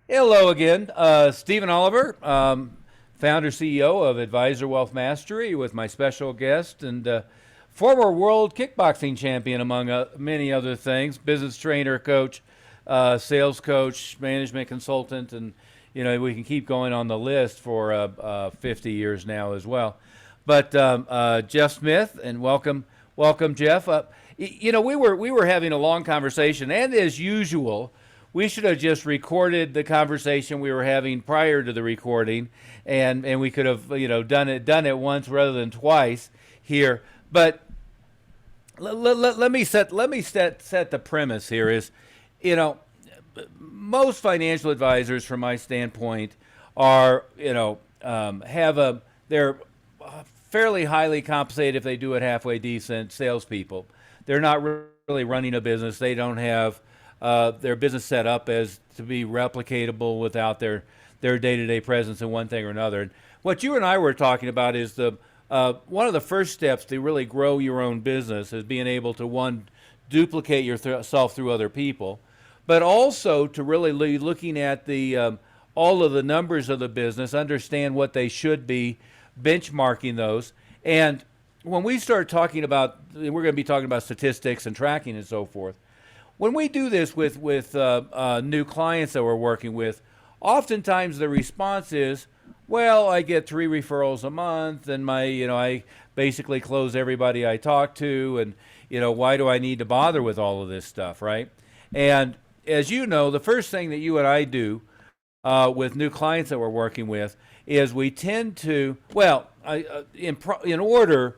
Hello again, Stephen Oliver, founder CEO of Advisor Wealth Mastery, with my special guest and former world kickboxing champion, among many other things, business trainer, coach, sales coach, management consultant, and we can keep going on the list for 50 years now as well. But Jeff Smith, and welcome, Jeff. We were having a long conversation, and as usual, we should have just recorded the conversation we were having prior to the recording, and we could have done it once rather than twice here. But let me set the premise here is, you know, most financial advisors, from my standpoint, are have a they're fairly highly compensated if they do it halfway decent salespeople. They're not really running a business. They don't have their business set up as to be replicatable without their day-to-day presence in one thing or another. And what you and I were talking about is the one of the first steps to really grow your own business is being able to, one, duplicate yourself through other people, but also to really looking at the all of the numbers of the business, understand what they should be, benchmarking those. And when we start talking about, we're going to be talking about statistics and tracking and so forth. When we do this with new clients that we're working with, oftentimes the response is, well, I get 3 referrals a month, and I basically close everybody I talk to, and why do I need to bother with all of this stuff, right? And as you know, the first thing that you and I do with new clients that we're working with is we tend to, well, in order,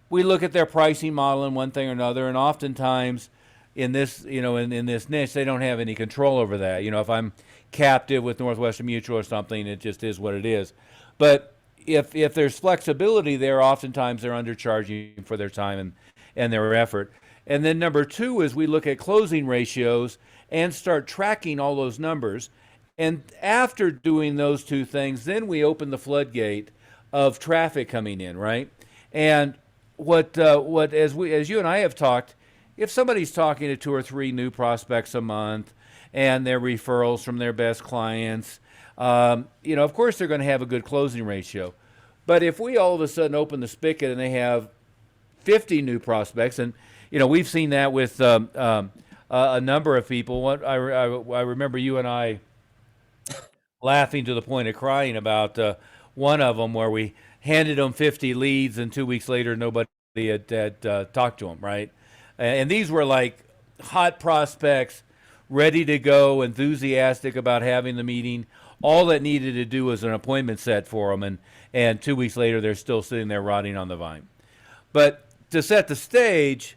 we look at their pricing model in one thing or another, and oftentimes in this, in this niche, they don't have any control over that. If I'm captive with Northwestern Mutual or something, it just is what it is. But if there's flexibility there, oftentimes they're undercharging for their time and their effort. And then number two is we look at closing ratios and start tracking all those numbers. And after doing those two things, then we open the floodgate of traffic coming in, right? And what as you and I have talked, if somebody's talking to 2 or 3 new prospects a month and their referrals from their best clients, of course they're going to have a good closing ratio. But if we all of a sudden open the spigot and they have 50 new prospects, and we've seen that with a number of people. I remember you and I laughing to the point of crying about one of them where we handed them 50 leads, and 2 weeks later nobody had talked to them, right? And these were like hot prospects, ready to go, enthusiastic about having the meeting. All that needed to do was an appointment set for them, and 2 weeks later they're still sitting there rotting on the vine. But to set the stage,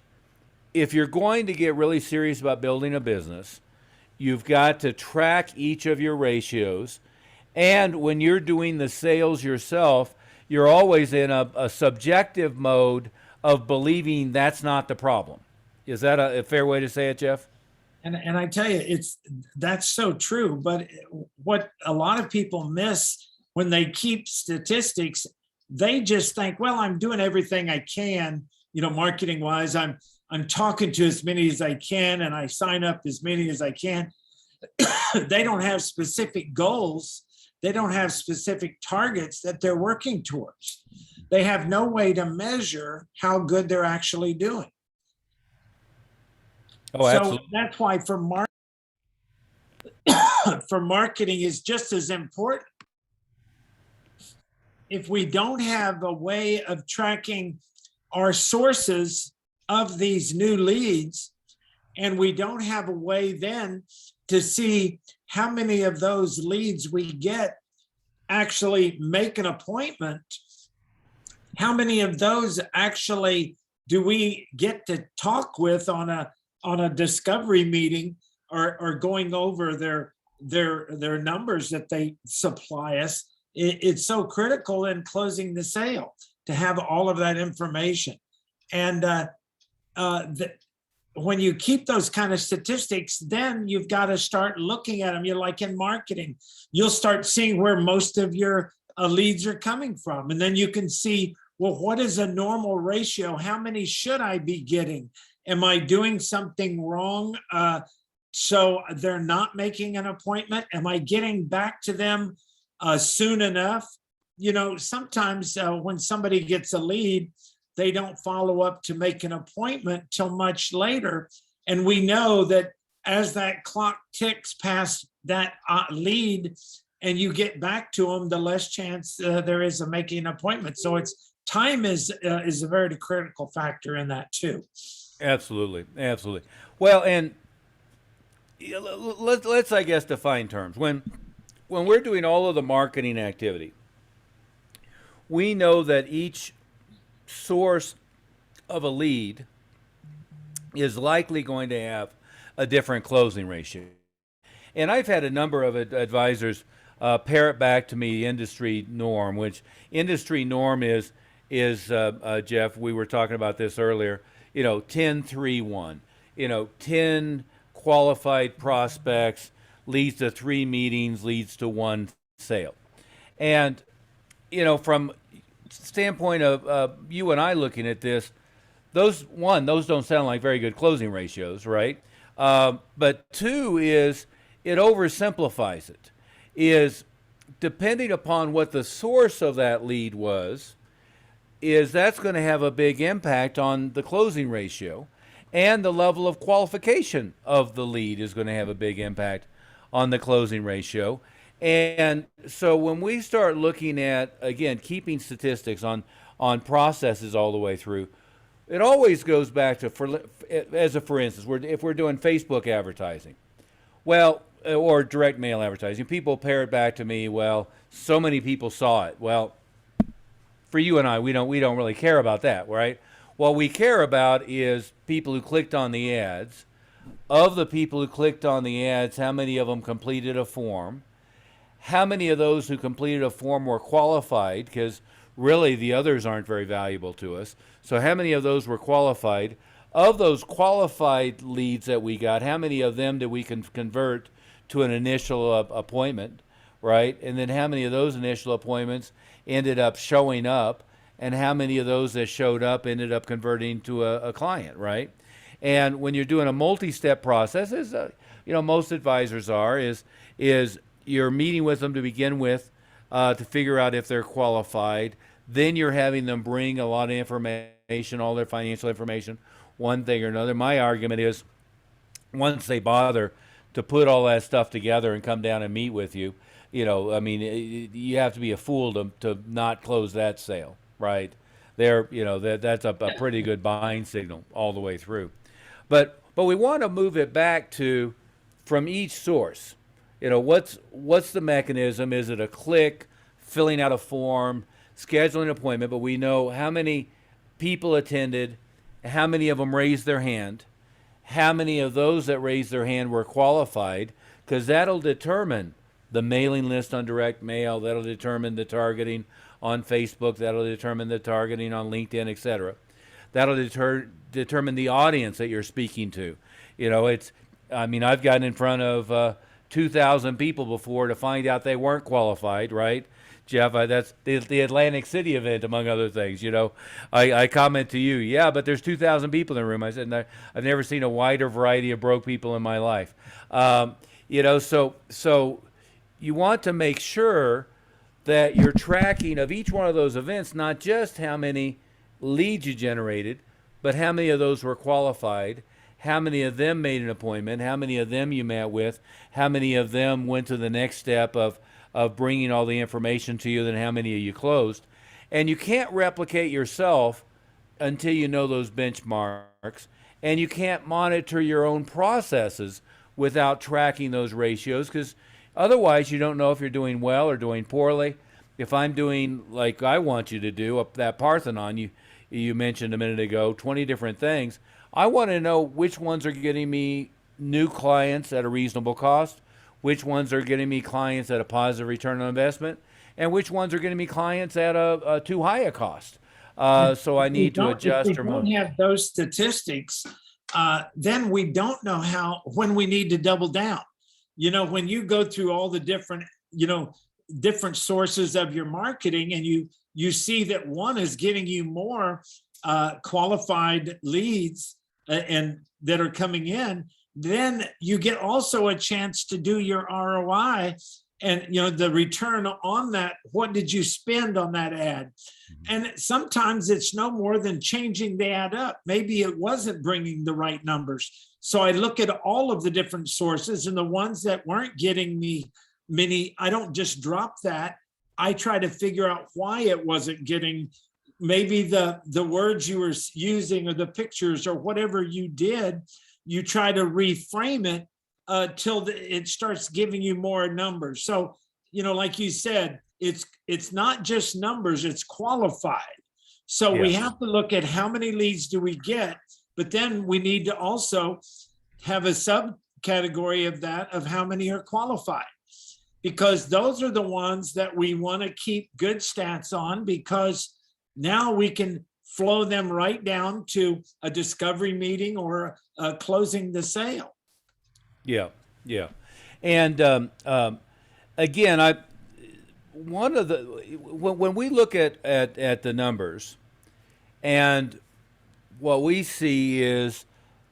if you're going to get really serious about building a business, you've got to track each of your ratios. And when you're doing the sales yourself, you're always in a subjective mode of believing that's not the problem. Is that a fair way to say it, Jeff? And I tell you, that's so true. But what a lot of people miss when they keep statistics, they just think, well, I'm doing everything I can, marketing wise. I'm talking to as many as I can, and I sign up as many as I can. They don't have specific goals. They don't have specific targets that they're working towards. They have no way to measure how good they're actually doing. Oh, absolutely. So that's why for marketing is just as important. If we don't have a way of tracking our sources of these new leads, and we don't have a way then to see how many of those leads we get actually make an appointment, how many of those actually do we get to talk with on a discovery meeting, or going over their numbers that they supply us. It's so critical in closing the sale to have all of that information. And when you keep those kind of statistics, then you've got to start looking at them. You're like in marketing, you'll start seeing where most of your leads are coming from. And then you can see, well, what is a normal ratio? How many should I be getting? Am I doing something wrong? so they're not making an appointment? Am I getting back to them soon enough? Sometimes when somebody gets a lead, they don't follow up to make an appointment till much later. And we know that as that clock ticks past that lead and you get back to them, the less chance there is of making an appointment. So it's time is a very critical factor in that too. Absolutely, absolutely. Well, and let's I guess define terms. When we're doing all of the marketing activity, we know that each source of a lead is likely going to have a different closing ratio. And I've had a number of advisors parrot back to me industry norm, which industry norm is Jeff, we were talking about this earlier, 10-3-1, 10 qualified prospects leads to 3 meetings, leads to 1 sale. And, from standpoint of you and I looking at this, those don't sound like very good closing ratios, right? But 2 is it oversimplifies it. Is depending upon what the source of that lead was, that's going to have a big impact on the closing ratio, and the level of qualification of the lead is going to have a big impact on the closing ratio. And so when we start looking at, again, keeping statistics on processes all the way through, it always goes back to, for instance, if we're doing Facebook advertising, well, or direct mail advertising, people parrot back to me, well, so many people saw it. Well, for you and I, we don't really care about that, right? What we care about is people who clicked on the ads. Of the people who clicked on the ads, how many of them completed a form? How many of those who completed a form were qualified? Because really the others aren't very valuable to us. So how many of those were qualified? Of those qualified leads that we got, how many of them did we convert to an initial appointment, right? And then how many of those initial appointments ended up showing up, and how many of those that showed up ended up converting to a client, right? And when you're doing a multi-step process, as most advisors are, is you're meeting with them to begin with to figure out if they're qualified. Then you're having them bring a lot of information, all their financial information, one thing or another. My argument is, once they bother to put all that stuff together and come down and meet with you, you have to be a fool to not close that sale, right? That's a pretty good buying signal all the way through. But we want to move it back to, from each source, what's the mechanism? Is it a click, filling out a form, scheduling an appointment? But we know how many people attended, how many of them raised their hand, how many of those that raised their hand were qualified, because that'll determine the mailing list on direct mail, that'll determine the targeting on Facebook, that'll determine the targeting on LinkedIn, etc. That'll determine the audience that you're speaking to. I've gotten in front of 2,000 people before to find out they weren't qualified, right? Jeff, that's the Atlantic City event, among other things. I comment to you, yeah, but there's 2,000 people in the room. I said, no, I've never seen a wider variety of broke people in my life. So you want to make sure that you're tracking of each one of those events, not just how many leads you generated, but how many of those were qualified, how many of them made an appointment, how many of them you met with, how many of them went to the next step of bringing all the information to you, then how many of you closed. And you can't replicate yourself until you know those benchmarks, and you can't monitor your own processes without tracking those ratios, because otherwise you don't know if you're doing well or doing poorly. If I'm doing like I want you to do, that Parthenon you mentioned a minute ago, 20 different things, I want to know which ones are getting me new clients at a reasonable cost, which ones are getting me clients at a positive return on investment, and which ones are getting me clients at a too high a cost. So I need to adjust. If we don't have those statistics, then we don't know when we need to double down. When you go through all the different sources of your marketing, and you see that one is getting you more qualified leads and that are coming in, then you get also a chance to do your ROI and the return on that. What did you spend on that ad? And sometimes it's no more than changing the ad up. Maybe it wasn't bringing the right numbers. So I look at all of the different sources, and the ones that weren't getting me many, I don't just drop that. I try to figure out why it wasn't getting, maybe the words you were using or the pictures or whatever you did, you try to reframe it till it starts giving you more numbers. So, like you said, it's not just numbers, it's qualified. So we have to look at how many leads do we get, but then we need to also have a subcategory of that, of how many are qualified, because those are the ones that we want to keep good stats on, because now we can flow them right down to a discovery meeting or closing the sale. Yeah. And again, when we look at the numbers, and what we see is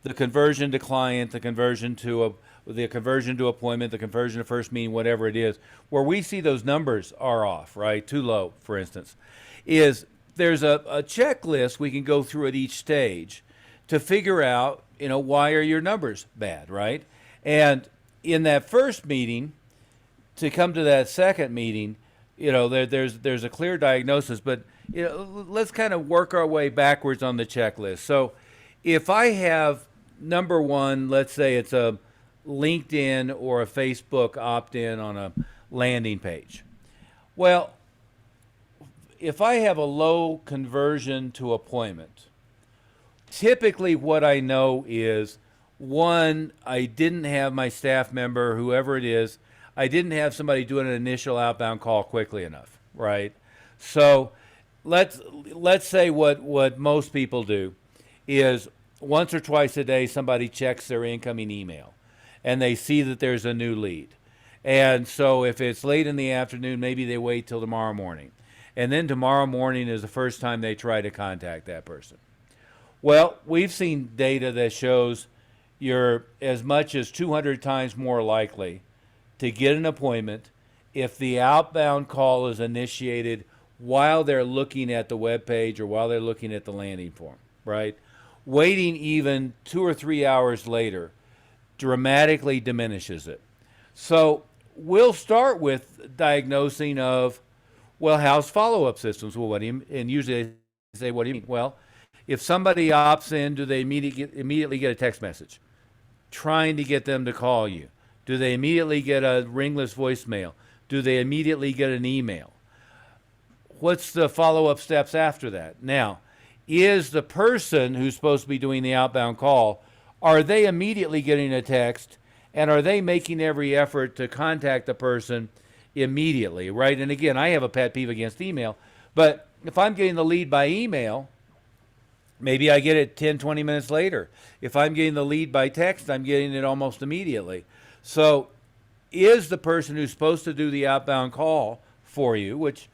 the conversion to client, the conversion to appointment, the conversion to first meeting, whatever it is, where we see those numbers are off, right? Too low, for instance, is there's a checklist we can go through at each stage to figure out, why are your numbers bad, right? And in that first meeting, to come to that second meeting, there's a clear diagnosis, but let's kind of work our way backwards on the checklist. So if I have number one, let's say it's a LinkedIn or a Facebook opt-in on a landing page. Well, if I have a low conversion to appointment, typically what I know is, one, I didn't have my staff member, whoever it is, I didn't have somebody doing an initial outbound call quickly enough, right? So let's say what most people do is once or twice a day somebody checks their incoming email and they see that there's a new lead. And so if it's late in the afternoon, maybe they wait till tomorrow morning. And then tomorrow morning is the first time they try to contact that person. Well, we've seen data that shows you're as much as 200 times more likely to get an appointment if the outbound call is initiated while they're looking at the web page or while they're looking at the landing form, right? Waiting even 2 or 3 hours later dramatically diminishes it. So we'll start with diagnosing of, well, how's follow-up systems? Well, and usually they say, what do you mean? Well, if somebody opts in, do they immediately get a text message trying to get them to call you? Do they immediately get a ringless voicemail? Do they immediately get an email? What's the follow-up steps after that? Now, is the person who's supposed to be doing the outbound call, are they immediately getting a text, and are they making every effort to contact the person immediately, right? And again, I have a pet peeve against email, but if I'm getting the lead by email, maybe I get it 10, 20 minutes later. If I'm getting the lead by text, I'm getting it almost immediately. So is the person who's supposed to do the outbound call for you, which,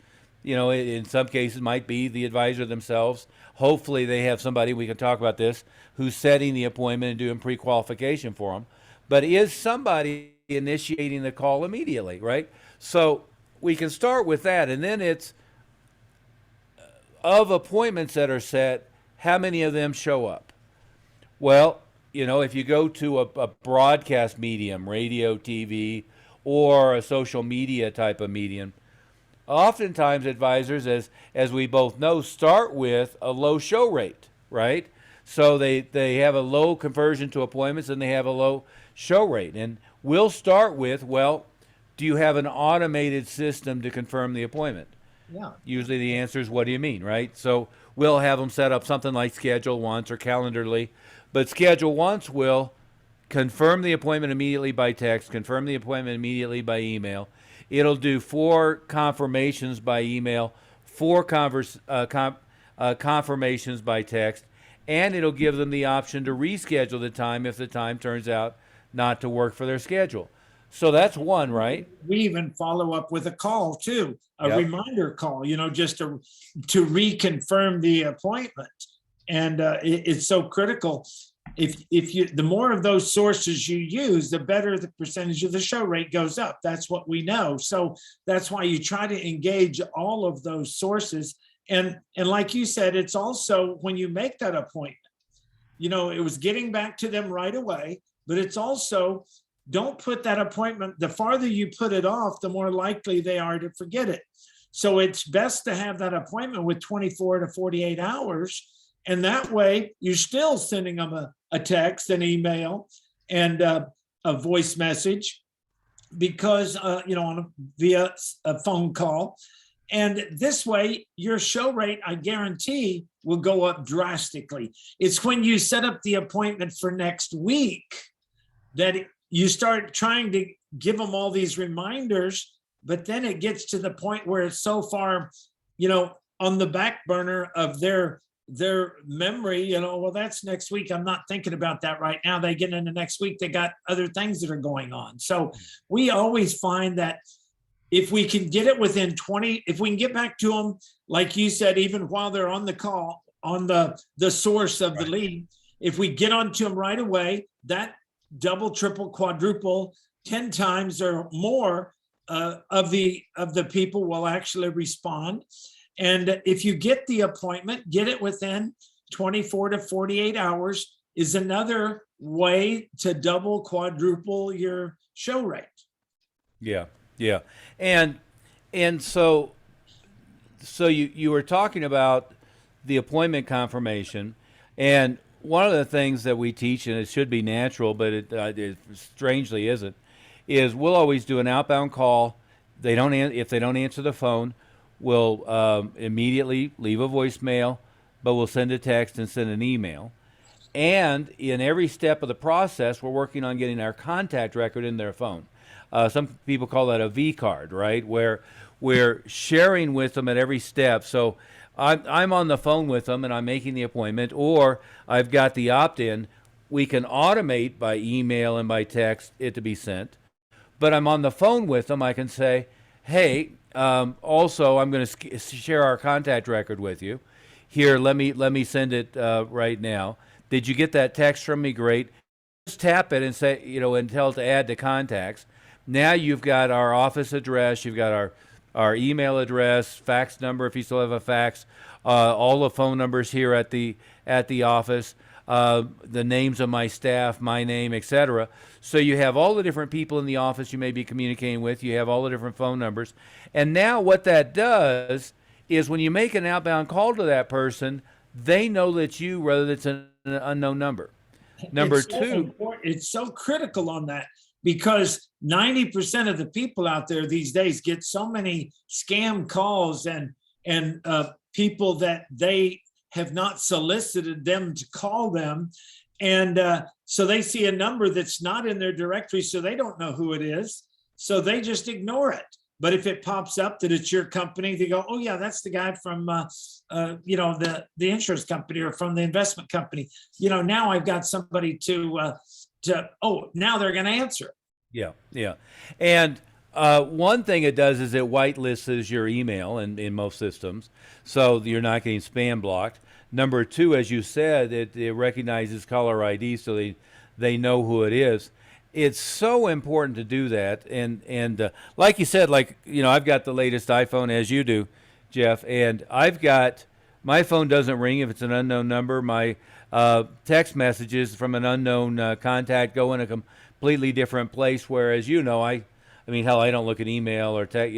in some cases might be the advisor themselves. Hopefully they have somebody, we can talk about this, who's setting the appointment and doing pre-qualification for them. But is somebody initiating the call immediately, right? So we can start with that. And then it's, of appointments that are set, how many of them show up? Well, if you go to a broadcast medium, radio, TV, or a social media type of medium, oftentimes advisors, as we both know, start with a low show rate, right? So they have a low conversion to appointments and they have a low show rate. And we'll start with, well, do you have an automated system to confirm the appointment? Yeah. Usually the answer is, what do you mean, right? So we'll have them set up something like Schedule Once or Calendarly. But Schedule Once will confirm the appointment immediately by text, confirm the appointment immediately by email. It'll do 4 confirmations by email, 4 confirmations by text, and it'll give them the option to reschedule the time if the time turns out not to work for their schedule. So that's one, right? We even follow up with a call too, a Yep. reminder call, just to reconfirm the appointment. And it's so critical. if you, the more of those sources you use, the better the percentage of the show rate goes up. That's what we know. So that's why you try to engage all of those sources. And like you said, it's also when you make that appointment, it was getting back to them right away, but it's also, don't put that appointment, the farther you put it off, the more likely they are to forget it. So it's best to have that appointment with 24 to 48 hours. And that way you're still sending them a text, an email, and a voice message, because, via a phone call. And this way, your show rate, I guarantee, will go up drastically. It's when you set up the appointment for next week that you start trying to give them all these reminders, but then it gets to the point where it's so far, on the back burner of their memory, well, that's next week. I'm not thinking about that right now. They get into next week, they got other things that are going on. So we always find that if we can get it within 20, if we can get back to them, like you said, even while they're on the call, on the source of the lead, if we get onto them right away, that double, triple, quadruple, 10 times or more of the people will actually respond. And if you get the appointment, get it within 24 to 48 hours is another way to double, quadruple your show rate. Yeah. Yeah. And so you were talking about the appointment confirmation, and one of the things that we teach, and it should be natural, but it strangely isn't, is we'll always do an outbound call. If they don't answer the phone, we'll immediately leave a voicemail, but we'll send a text and send an email. And in every step of the process, we're working on getting our contact record in their phone. Some people call that a V card, right? Where we're sharing with them at every step. So I'm on the phone with them and I'm making the appointment, or I've got the opt-in. We can automate by email and by text it to be sent. But I'm on the phone with them. I can say, hey, also I'm going to share our contact record with you. Here, let me send it right now. Did you get that text from me? Great. Just tap it and say, and tell it to add to contacts. Now you've got our office address, you've got our email address, fax number if you still have a fax, all the phone numbers here at the office, the names of my staff, my name, etc. So you have all the different people in the office you may be communicating with. You have all the different phone numbers. And now what that does is when you make an outbound call to that person, they know that you, rather than it's an unknown number. Number two, it's so critical on that, because 90% of the people out there these days get so many scam calls and people that they have not solicited them to call them. And so they see a number that's not in their directory, so they don't know who it is. So they just ignore it. But if it pops up that it's your company, they go, oh yeah, that's the guy from, the insurance company or from the investment company. Now I've got somebody now they're going to answer. Yeah, yeah. And one thing it does is it whitelists your email in most systems, so you're not getting spam blocked. Number two, as you said, it recognizes caller ID, so they know who it is. It's so important to do that. And like you said, I've got the latest iPhone, as you do, Jeff, and my phone doesn't ring if it's an unknown number. My text messages from an unknown contact go in a completely different place, whereas I hell, I don't look at email or text,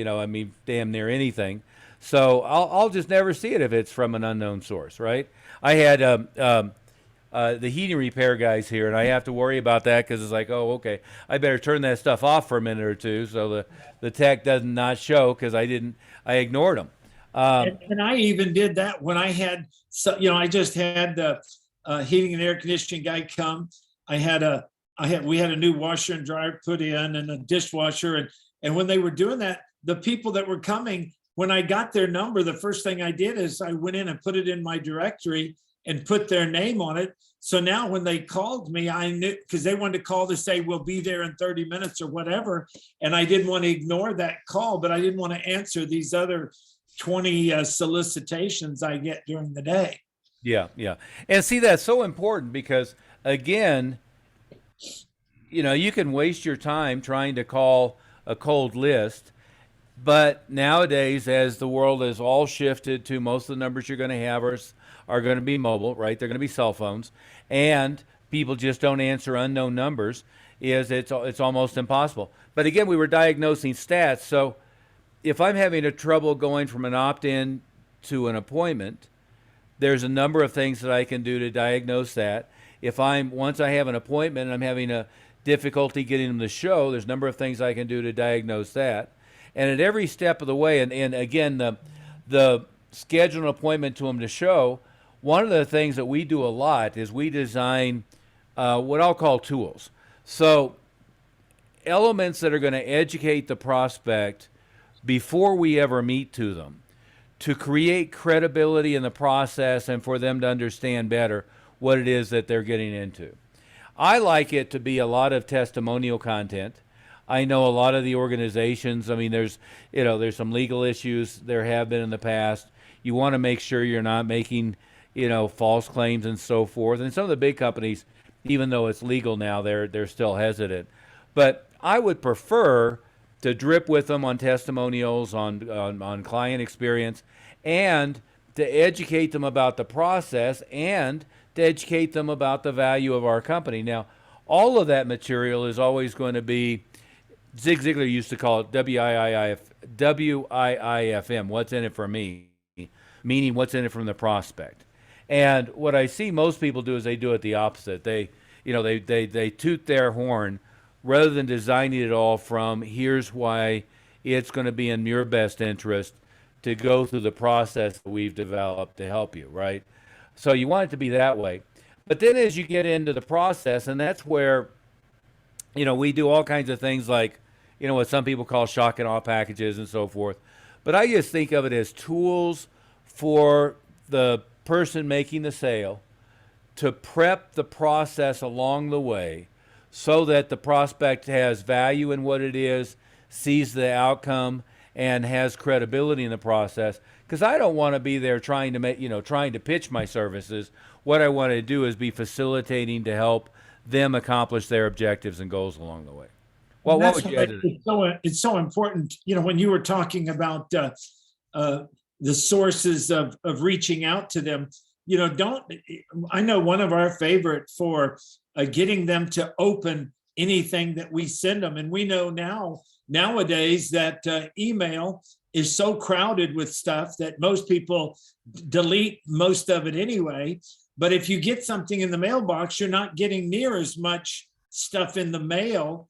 damn near anything. So I'll just never see it if it's from an unknown source, right? I had the heating repair guys here, and I have to worry about that because it's like, oh, okay, I better turn that stuff off for a minute or two so the tech does not show because I ignored them. And I even did that when I had, I just had the heating and air conditioning guy come. We had a new washer and dryer put in and a dishwasher. And when they were doing that, the people that were coming, when I got their number, the first thing I did is I went in and put it in my directory and put their name on it. So now when they called me, I knew, because they wanted to call to say, we'll be there in 30 minutes or whatever. And I didn't want to ignore that call, but I didn't want to answer these other 20 solicitations I get during the day. Yeah, yeah. And see, that's so important because again, you can waste your time trying to call a cold list. But nowadays, as the world has all shifted to most of the numbers you're going to have are going to be mobile, right? They're going to be cell phones, and people just don't answer unknown numbers. It's almost impossible. But again, we were diagnosing stats. So if I'm having a trouble going from an opt-in to an appointment, there's a number of things that I can do to diagnose that. If once I have an appointment and I'm having a difficulty getting them to show, there's a number of things I can do to diagnose that. And at every step of the way, and again, the schedule an appointment to them to show, one of the things that we do a lot is we design what I'll call tools. So elements that are going to educate the prospect before we ever meet to them, to create credibility in the process and for them to understand better what it is that they're getting into. I like it to be a lot of testimonial content. I know a lot of the organizations, I mean, there's some legal issues there have been in the past. You want to make sure you're not making, false claims and so forth. And some of the big companies, even though it's legal now, they're still hesitant. But I would prefer to drip with them on testimonials, on client experience, and to educate them about the process and to educate them about the value of our company. Now, all of that material is always going to be, Zig Ziglar used to call it WIIFM, what's in it for me, meaning what's in it from the prospect. And what I see most people do is they do it the opposite. They toot their horn rather than designing it all from here's why it's going to be in your best interest to go through the process that we've developed to help you, right? So you want it to be that way. But then as you get into the process, and that's where, we do all kinds of things like, what some people call shock and awe packages and so forth. But I just think of it as tools for the person making the sale to prep the process along the way so that the prospect has value in what it is, sees the outcome, and has credibility in the process. Because I don't want to be there trying to pitch my services. What I want to do is be facilitating to help them accomplish their objectives and goals along the way. Well, what would you add to that? It's so important, when you were talking about the sources of reaching out to them, I know one of our favorite for getting them to open anything that we send them. And we know nowadays that email is so crowded with stuff that most people delete most of it anyway. But if you get something in the mailbox, you're not getting near as much stuff in the mail,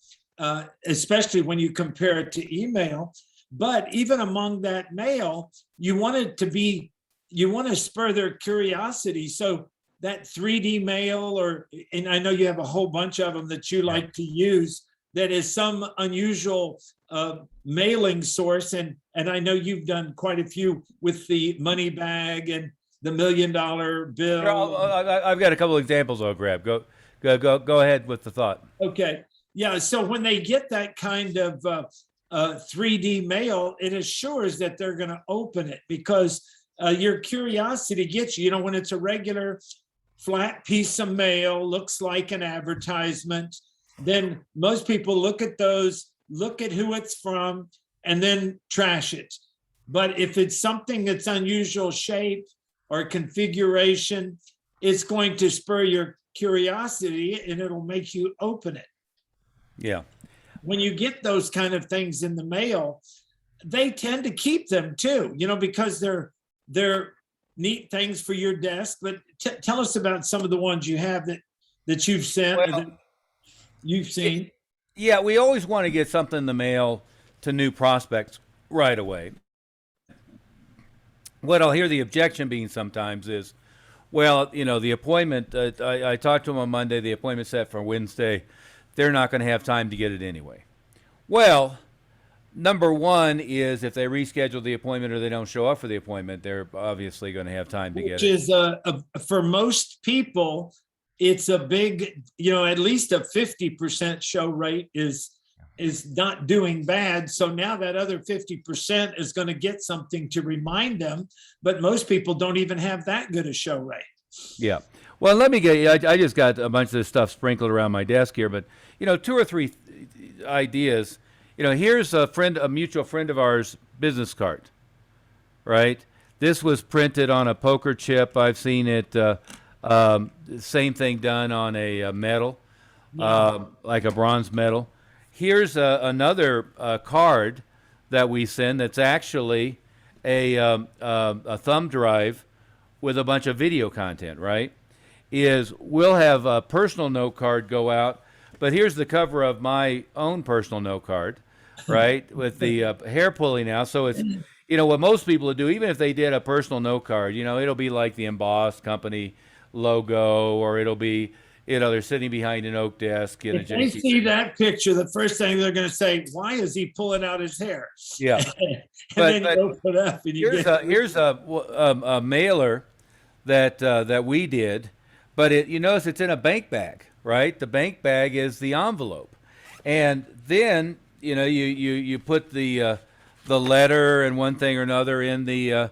especially when you compare it to email. But even among that mail, you want to spur their curiosity. So that 3D mail, and I know you have a whole bunch of them that you like to use, that is some unusual mailing source. And I know you've done quite a few with the money bag and the $1 million bill. I've got a couple of examples I'll grab. Go ahead with the thought. Okay. Yeah. So when they get that kind of 3D mail, it assures that they're going to open it because your curiosity gets you. When it's a regular flat piece of mail, looks like an advertisement, then most people look at those, look at who it's from, and then trash it. But if it's something that's unusual shape or configuration, it's going to spur your curiosity and it'll make you open it. Yeah. When you get those kind of things in the mail, they tend to keep them too, because they're neat things for your desk. But tell us about some of the ones you have that you've sent or that you've seen. Yeah, we always want to get something in the mail to new prospects right away. What I'll hear the objection being sometimes is, well, the appointment, I talked to them on Monday, the appointment set for Wednesday. They're not going to have time to get it anyway. Well, number one is if they reschedule the appointment or they don't show up for the appointment, they're obviously going to have time to get it. Which is, for most people, it's a big, at least a 50% show rate is not doing bad. So now that other 50% is going to get something to remind them. But most people don't even have that good a show rate. Yeah. Well, let me get you. I just got a bunch of this stuff sprinkled around my desk here, but two or three ideas. Here's a mutual friend of ours business card, right? This was printed on a poker chip. I've seen it. Same thing done on a metal, like a bronze medal. Here's another card that we send that's actually a thumb drive with a bunch of video content, right? We'll have a personal note card go out, but here's the cover of my own personal note card, right? With the hair pulling out. So it's, what most people would do, even if they did a personal note card, it'll be like the embossed company logo, or it'll be, they're sitting behind an oak desk in a If they see that picture, the first thing they're going to say, why is he pulling out his hair? Yeah. And But- then you open it up and you here's a mailer that we did, but you notice it's in a bank bag, right? The bank bag is the envelope, and then you put the letter and one thing or another in the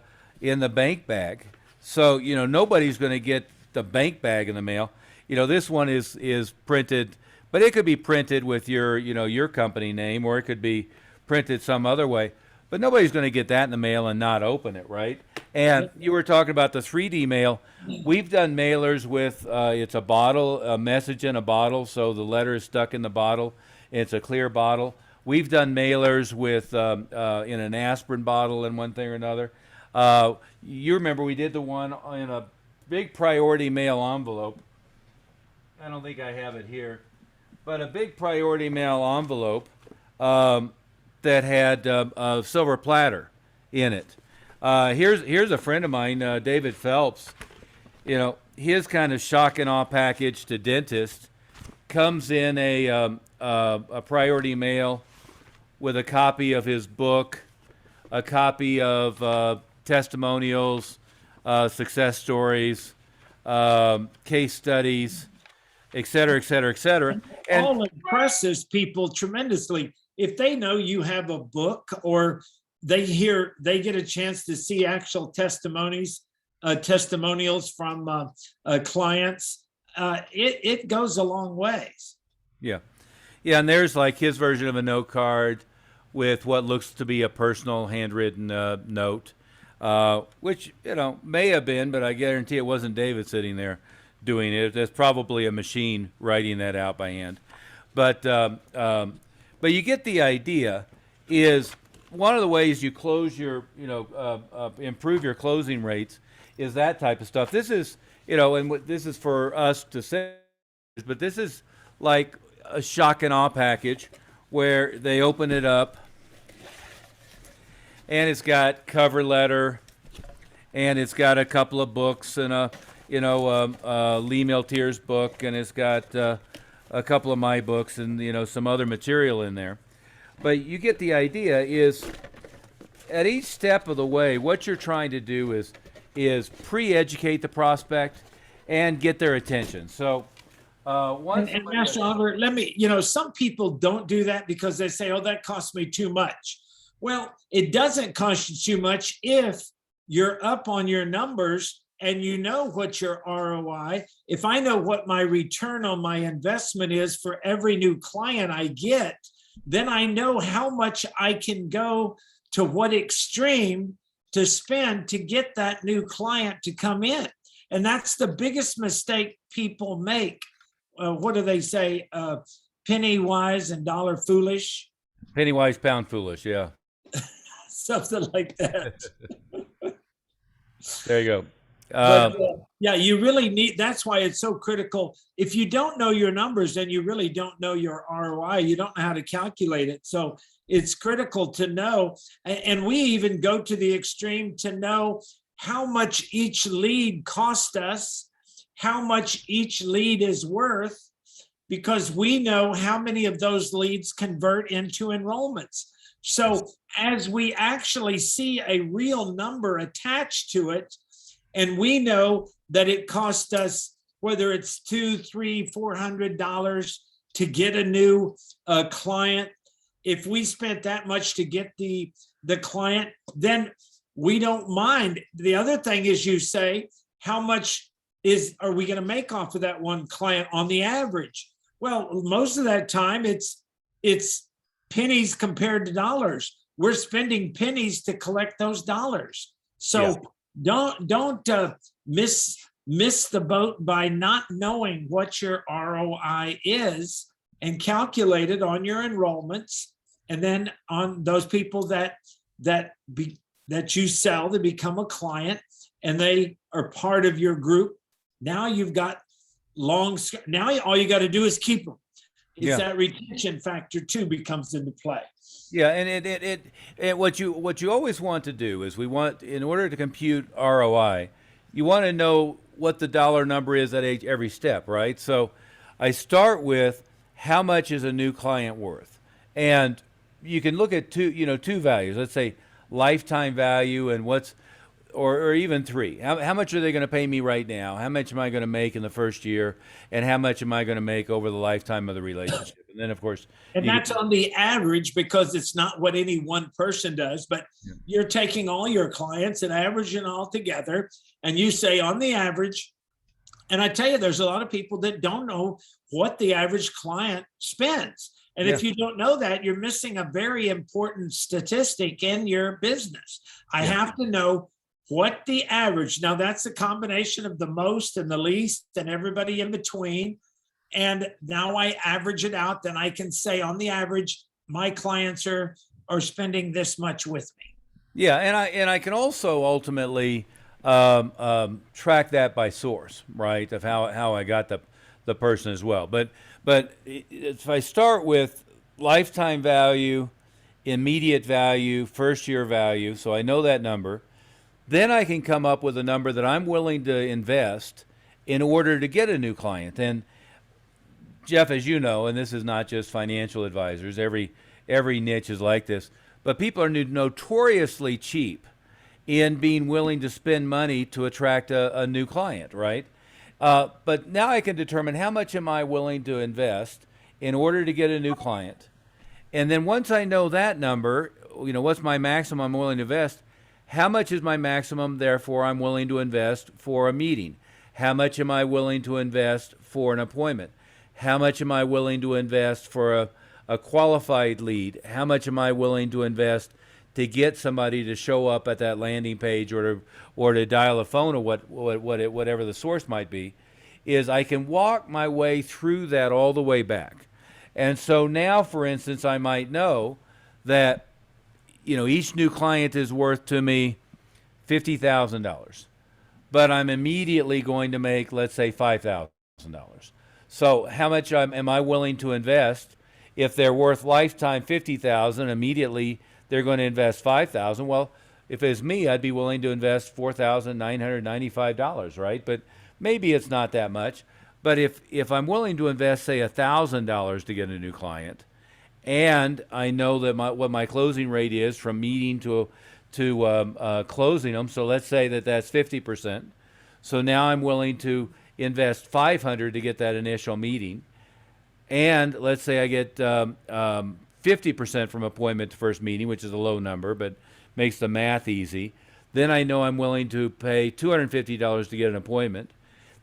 bank bag. So nobody's going to get the bank bag in the mail. This one is printed, but it could be printed with your company name, or it could be printed some other way. But nobody's going to get that in the mail and not open it, right? And you were talking about the 3D mail. We've done mailers with it's a bottle, a message in a bottle, so the letter is stuck in the bottle. It's a clear bottle. We've done mailers with in an aspirin bottle and one thing or another. You remember we did the one in a big priority mail envelope. I don't think I have it here, but a big priority mail envelope that had a silver platter in it. Here's a friend of mine, David Phelps. His kind of shock and awe package to dentist comes in a priority mail with a copy of his book, a copy of testimonials, success stories, case studies, et cetera, et cetera, et cetera. And all impresses people tremendously. If they know you have a book, or they get a chance to see actual testimonials from clients, it goes a long ways. Yeah. And there's like his version of a note card with what looks to be a personal handwritten note, which, may have been, but I guarantee it wasn't David sitting there doing it. There's probably a machine writing that out by hand. But you get the idea. Is one of the ways you close your, improve your closing rates is that type of stuff. This is, and this is for us to say, but this is like a shock and awe package where they open it up and it's got cover letter and it's got a couple of books and a Lee Miltier's book, and it's got a couple of my books and some other material in there. But you get the idea. Is at each step of the way, what you're trying to do is pre-educate the prospect and get their attention. So and Master Oliver, some people don't do that because they say, oh, that cost me too much. Well, it doesn't cost you too much if you're up on your numbers and you know what your ROI. If I know what my return on my investment is for every new client I get, then I know how much I can go to what extreme to spend to get that new client to come in. And that's the biggest mistake people make. What do they say? Penny wise and dollar foolish? Penny wise, pound foolish, yeah. Something like that. There you go. Yeah, you really need, that's why it's so critical. If you don't know your numbers, then you really don't know your ROI. You don't know how to calculate it. So it's critical to know. And we even go to the extreme to know how much each lead cost us, how much each lead is worth, because we know how many of those leads convert into enrollments. So as we actually see a real number attached to it, and we know that it cost us, whether it's $200, $300, $400 to get a new client, if we spent that much to get the client, then we don't mind. The other thing is, you say, how much are we going to make off of that one client on the average? Well, most of that time it's pennies compared to dollars. We're spending pennies to collect those dollars. So don't miss the boat by not knowing what your ROI is, and calculate it on your enrollments, and then on those people that you sell, that become a client, and they are part of your group. Now you've got now all you got to do is keep them. It's that retention factor too becomes into play. Yeah, and what you always want to do is, in order to compute ROI, you want to know what the dollar number is at every step, right? So I start with how much is a new client worth, and you can look at two values. Let's say lifetime value and or even three. How much are they going to pay me right now? How much am I going to make in the first year? And how much am I going to make over the lifetime of the relationship? And then, of course... And that's on the average, because it's not what any one person does, but you're taking all your clients and averaging all together, and you say on the average, and I tell you, there's a lot of people that don't know what the average client spends. And if you don't know that, you're missing a very important statistic in your business. I have to know what the average, now that's a combination of the most and the least and everybody in between. And now I average it out, then I can say on the average, my clients are spending this much with me. Yeah, and I can also ultimately track that by source, right? Of how I got the person as well. But if I start with lifetime value, immediate value, first year value, so I know that number, then I can come up with a number that I'm willing to invest in order to get a new client. And Jeff, as you know, and this is not just financial advisors, every niche is like this, but people are notoriously cheap in being willing to spend money to attract a new client, right? But now I can determine how much am I willing to invest in order to get a new client. And then once I know that number, what's my maximum I'm willing to invest, how much is my maximum, therefore I'm willing to invest for a meeting? How much am I willing to invest for an appointment? How much am I willing to invest for a qualified lead? How much am I willing to invest to get somebody to show up at that landing page, or to dial a phone, or whatever the source might be? Is I can walk my way through that all the way back. And so now, for instance, I might know that each new client is worth to me $50,000, but I'm immediately going to make, let's say, $5,000. So how much am I willing to invest? If they're worth lifetime $50,000, immediately they're going to invest $5,000. Well, if it's me, I'd be willing to invest $4,995, right? But maybe it's not that much. But if I'm willing to invest, say, $1,000 to get a new client, and I know that what my closing rate is from meeting to closing them, so let's say that's 50%. So now I'm willing to invest $500 to get that initial meeting, and let's say I get 50% from appointment to first meeting, which is a low number, but makes the math easy. Then I know I'm willing to pay $250 to get an appointment.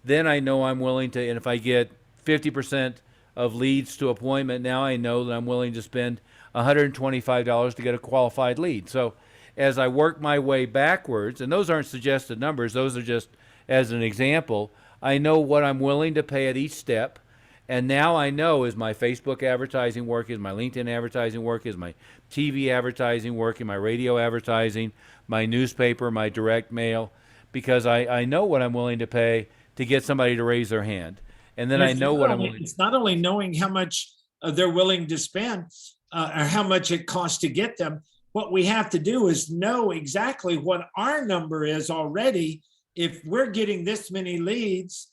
Then I know I'm willing to, and if I get 50% of leads to appointment, now I know that I'm willing to spend $125 to get a qualified lead. So as I work my way backwards, and those aren't suggested numbers, those are just as an example, I know what I'm willing to pay at each step. And now I know, is my Facebook advertising work, is my LinkedIn advertising work, is my TV advertising work, is my radio advertising, my newspaper, my direct mail, because I know what I'm willing to pay to get somebody to raise their hand. And then I know what I'm willing. It's not only knowing how much they're willing to spend or how much it costs to get them. What we have to do is know exactly what our number is already. If we're getting this many leads,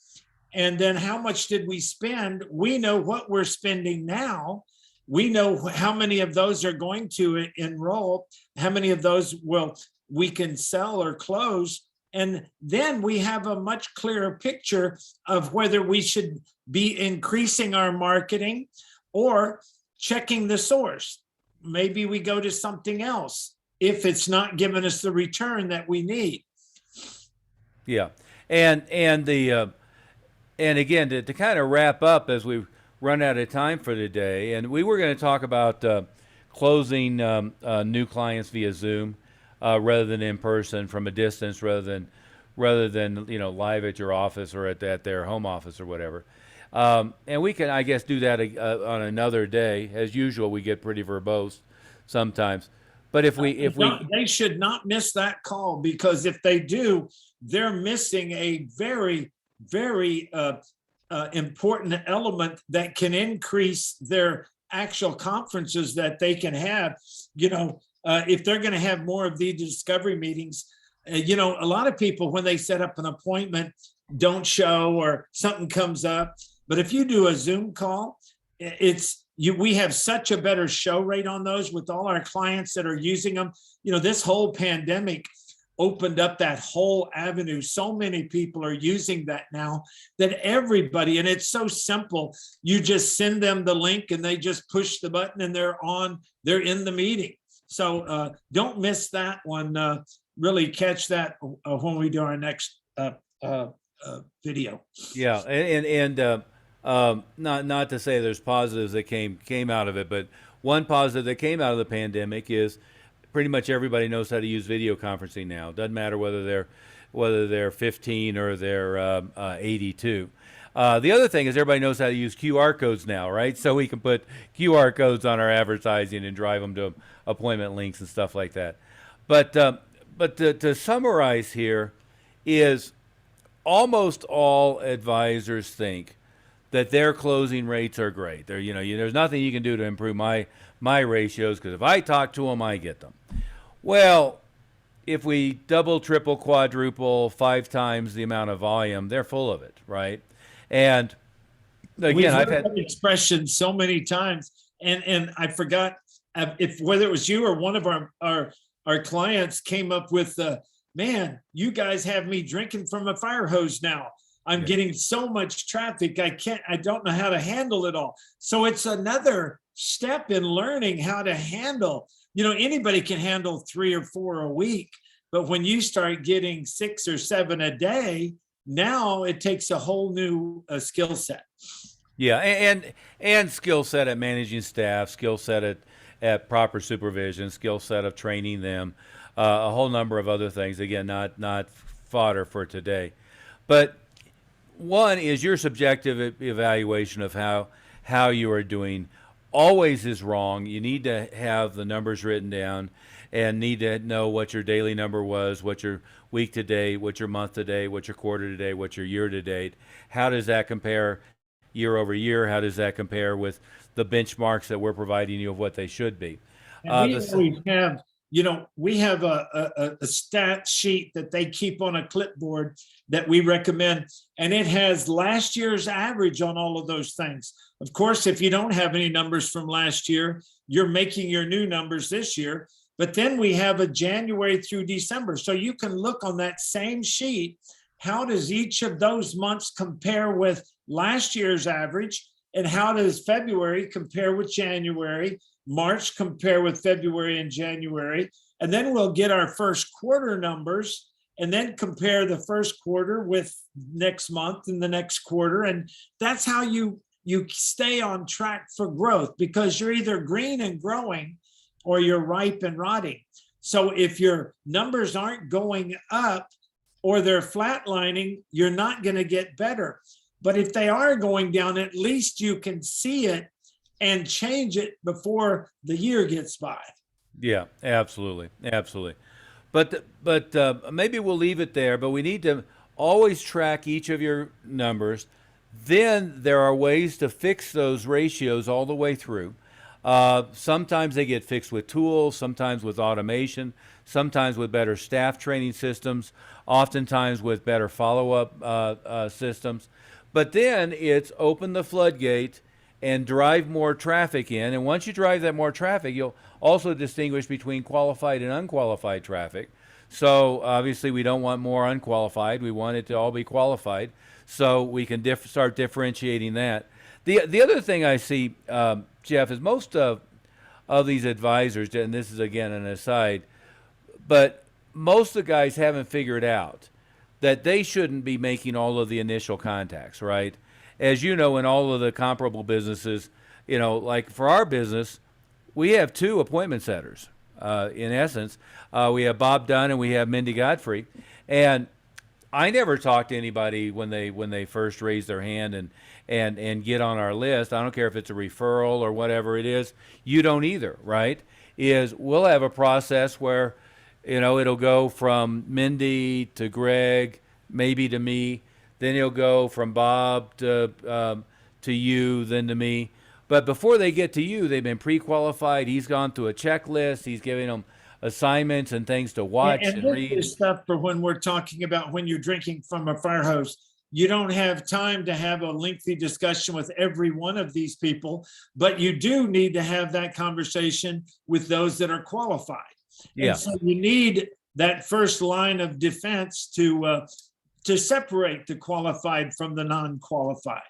and then how much did we spend? We know what we're spending now. We know how many of those are going to enroll, how many of those we can sell or close. And then we have a much clearer picture of whether we should be increasing our marketing or checking the source. Maybe we go to something else if it's not giving us the return that we need. Yeah. And the and again, to kind of wrap up as we run out of time for today, and we were going to talk about closing new clients via Zoom rather than in person from a distance, rather than live at your office or at their home office or whatever. And we can, I guess, do that on another day. As usual, we get pretty verbose sometimes. But They should not miss that call, because if they do, they're missing a very, very important element that can increase their actual conferences that they can have. If they're going to have more of these discovery meetings, a lot of people, when they set up an appointment, don't show or something comes up. But if you do a Zoom call, we have such a better show rate on those with all our clients that are using them. This whole pandemic opened up that whole avenue. So many people are using that now that everybody, and it's so simple. You just send them the link and they just push the button and they're in the meeting. So don't miss that one. Really catch that when we do our next video. Yeah, and not to say there's positives that came out of it, but one positive that came out of the pandemic is pretty much everybody knows how to use video conferencing now. Doesn't matter whether they're 15 or they're 82. The other thing is everybody knows how to use QR codes now, right? So we can put QR codes on our advertising and drive them to appointment links and stuff like that. But to summarize here is almost all advisors think that their closing rates are great. There's nothing you can do to improve my ratios, because if I talk to them, I get them. Well, if we double, triple, quadruple, 5 times the amount of volume, they're full of it, right? And again, I've had that expression so many times, and I forgot whether it was you or one of our clients came up with man, you guys have me drinking from a fire hose now. I'm getting so much traffic. I don't know how to handle it all. So it's another step in learning how to handle. Anybody can handle 3 or 4 a week, but when you start getting 6 or 7 a day, now it takes a whole new skill set. Yeah, and skill set at managing staff, skill set at proper supervision, skill set of training them, a whole number of other things. Again, not fodder for today, but one is your subjective evaluation of how you are doing always is wrong. You need to have the numbers written down and need to know what your daily number was, what your week to date, what your month to date, what your quarter to date, what your year to date. How does that compare year over year? How does that compare with the benchmarks that we're providing you of what they should be? We have a stat sheet that they keep on a clipboard that we recommend, and it has last year's average on all of those things. Of course, if you don't have any numbers from last year, you're making your new numbers this year. But then we have a January through December. So you can look on that same sheet. How does each of those months compare with last year's average? And how does February compare with January? March compare with February and January? And then we'll get our first quarter numbers and then compare the first quarter with next month and the next quarter. And that's how you stay on track for growth, because you're either green and growing or you're ripe and rotting. So if your numbers aren't going up or they're flatlining, you're not going to get better. But if they are going down, at least you can see it and change it before the year gets by. Yeah, absolutely. But maybe we'll leave it there, but we need to always track each of your numbers. Then there are ways to fix those ratios all the way through. Sometimes they get fixed with tools, sometimes with automation, sometimes with better staff training systems, oftentimes with better follow-up systems. But then it's open the floodgate and drive more traffic in. And once you drive that more traffic, you'll also distinguish between qualified and unqualified traffic. So obviously we don't want more unqualified. We want it to all be qualified. So we can start differentiating that. The other thing I see, Jeff, is most of these advisors, and this is again an aside, but most of the guys haven't figured out that they shouldn't be making all of the initial contacts, right? As you know, in all of the comparable businesses, like for our business, we have two appointment setters. In essence, we have Bob Dunn and we have Mindy Godfrey, and I never talk to anybody when they first raise their hand and get on our list. I don't care if it's a referral or whatever it is. You don't either, right? We'll have a process where, it'll go from Mindy to Greg, maybe to me, then it'll go from Bob to you, then to me. But before they get to you, they've been pre-qualified. He's gone through a checklist. He's giving them assignments and things to watch and this read. is stuff for when we're talking about when you're drinking from a fire hose. You don't have time to have a lengthy discussion with every one of these people, but you do need to have that conversation with those that are qualified. Yeah. And so you need that first line of defense to separate the qualified from the non-qualified.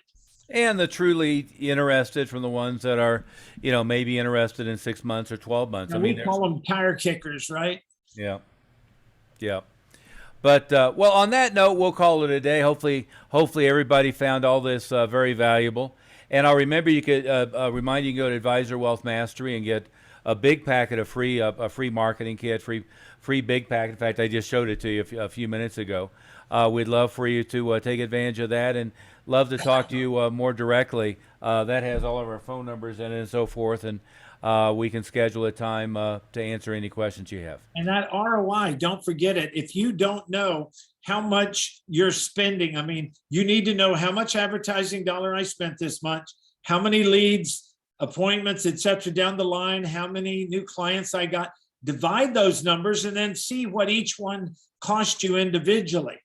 And the truly interested from the ones that are, maybe interested in 6 months or 12 months. Now, we call them tire kickers, right? Yeah. Yeah. But, well, on that note, we'll call it a day. Hopefully everybody found all this very valuable. And I'll remember you could remind you can go to Advisor Wealth Mastery and get a big packet of free, a free marketing kit, free big packet. In fact, I just showed it to you a few minutes ago. We'd love for you to take advantage of that and love to talk to you more directly. That has all of our phone numbers in it and so forth, and we can schedule a time to answer any questions you have. And that ROI, don't forget it. If you don't know how much you're spending, I mean, you need to know how much advertising dollar I spent this month, how many leads, appointments, etc. down the line, how many new clients I got. Divide those numbers and then see what each one cost you individually.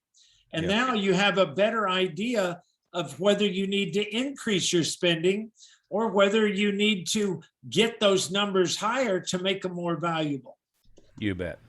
And now you have a better idea of whether you need to increase your spending or whether you need to get those numbers higher to make them more valuable. You bet.